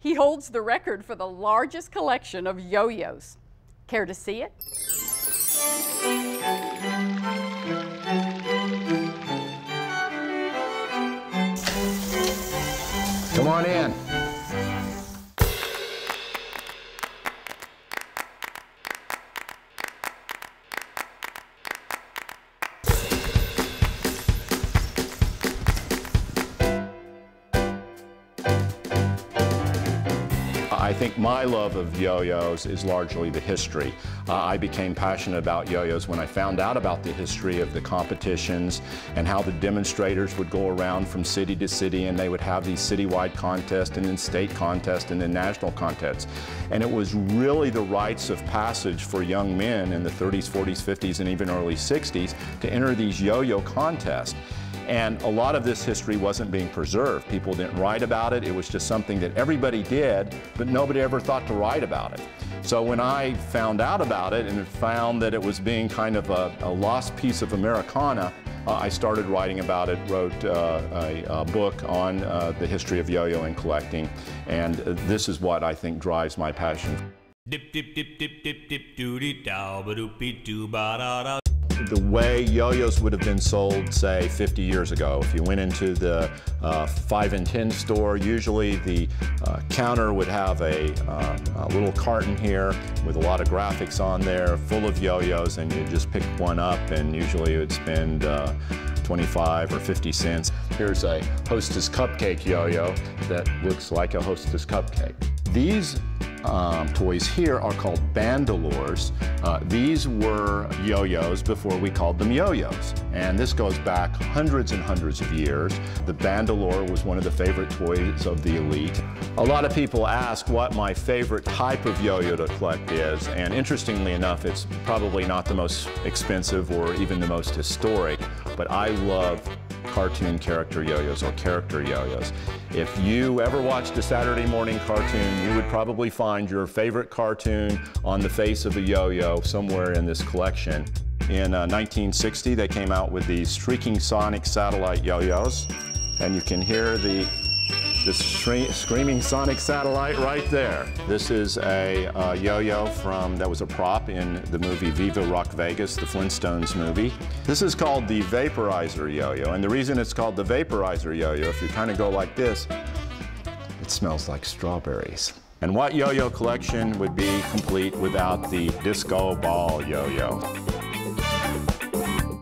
He holds the record for the largest collection of yo-yos. Care to see it? Come on in. I think my love of yo-yos is largely the history. I became passionate about yo-yos when I found out about the history of the competitions and how the demonstrators would go around from city to city, and they would have these citywide contests and then state contests and then national contests. And it was really the rites of passage for young men in the 30s, 40s, 50s, and even early 60s to enter these yo-yo contests. And a lot of this history wasn't being preserved. People didn't write about it. It was just something that everybody did, but nobody ever thought to write about it. So when I found out about it and found that it was being kind of a lost piece of Americana, I started writing about it, wrote a book on the history of yo-yo and collecting. And this is what I think drives my passion. Dip dip dip dip dip dip doody dow ba doopy doo ba da da. The way yo-yos would have been sold, say, 50 years ago. If you went into the 5 and 10 store, usually the counter would have a little carton here with a lot of graphics on there, full of yo-yos, and you just pick one up, and usually you would spend 25 or 50 cents. Here's a Hostess cupcake yo-yo that looks like a Hostess cupcake. These toys here are called bandolores. These were yo-yos before we called them yo-yos. And this goes back hundreds and hundreds of years. The bandolore was one of the favorite toys of the elite. A lot of people ask what my favorite type of yo-yo to collect is. And interestingly enough, it's probably not the most expensive or even the most historic, but I love cartoon character yo-yos or character yo-yos. If you ever watched a Saturday morning cartoon, you would probably find your favorite cartoon on the face of a yo-yo somewhere in this collection. In 1960, they came out with these Shrieking Sonic satellite yo-yos, and you can hear the screaming Sonic satellite right there. This is a yo-yo that was a prop in the movie Viva Rock Vegas, the Flintstones movie. This is called the vaporizer yo-yo, and the reason it's called the vaporizer yo-yo, if you kind of go like this, it smells like strawberries. And what yo-yo collection would be complete without the disco ball yo-yo?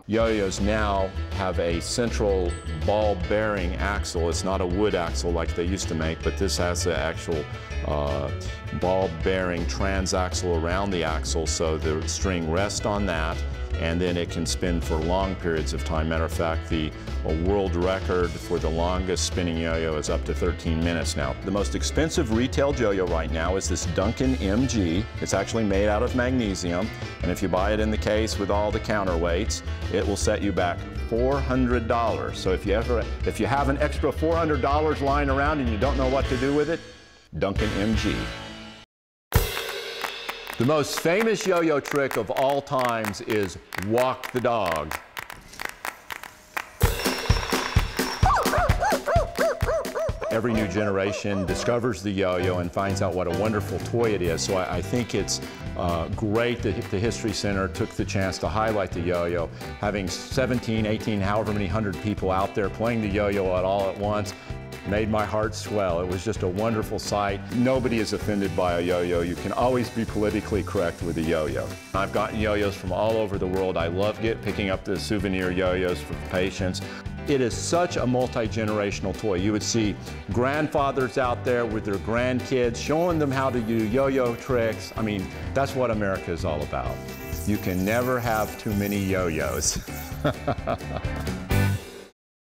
Yo-yos now have a central ball-bearing axle. It's not a wood axle like they used to make, but this has the actual ball-bearing transaxle around the axle, so the string rests on that, and then it can spin for long periods of time. Matter of fact, the world record for the longest spinning yo-yo is up to 13 minutes now. The most expensive retail yo-yo right now is this Duncan MG. It's actually made out of magnesium, and if you buy it in the case with all the counterweights, it will set you back $400. So if you have an extra $400 lying around and you don't know what to do with it, Duncan MG. The most famous yo-yo trick of all times is walk the dog. Every new generation discovers the yo-yo and finds out what a wonderful toy it is. So I think it's great that the History Center took the chance to highlight the yo-yo. Having 17, 18, however many hundred people out there playing the yo-yo all at once made my heart swell. It was just a wonderful sight. Nobody is offended by a yo-yo. You can always be politically correct with a yo-yo. I've gotten yo-yos from all over the world. I love picking up the souvenir yo-yos for patients. It is such a multi-generational toy. You would see grandfathers out there with their grandkids showing them how to do yo-yo tricks. I mean, that's what America is all about. You can never have too many yo-yos.